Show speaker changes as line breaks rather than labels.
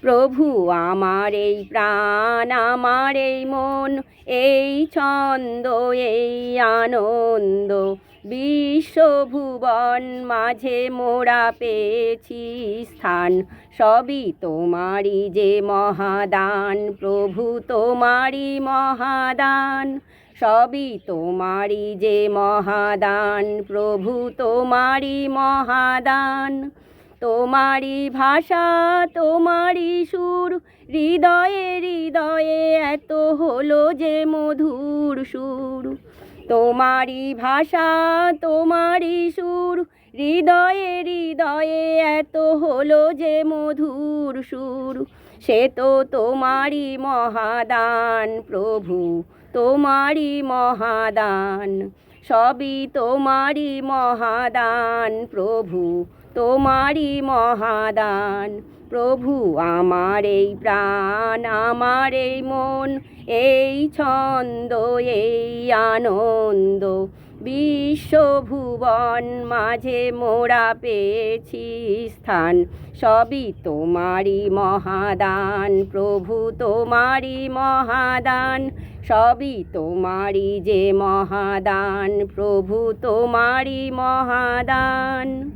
প্রভু আমার এই প্রাণ, আমার এই মন, এই ছন্দ, এই আনন্দ, বিশ্বভুবন মাঝে মোরা পেয়েছি স্থান। সবই তোমারই যে মহাদান, প্রভু তোমারই মহাদান। সবই তোমারই যে মহাদান, প্রভু তোমারই মহাদান। তোমারই ভাষা, তোমারই সুর, হৃদয়ে হৃদয়ে এত হলো যে মধুর সুর। তোমারই ভাষা, তোমারই সুর, হৃদয়ে হৃদয়ে এত হলো যে মধুর সুর। সে তো তোমারই মহাদান, প্রভু তোমারই মহাদান। সবই তোমারই মহাদান, প্রভু তোমারই মহাদান। প্রভু আমার এই প্রাণ, আমার এই মন, এই ছন্দ, এই আনন্দ, বিশ্বভুবন মাঝে মোরা পেয়েছি স্থান। সবই তোমারই মহাদান, প্রভু তোমারই মহাদান। সবই তোমারই যে মহাদান, প্রভু তোমারই মহাদান।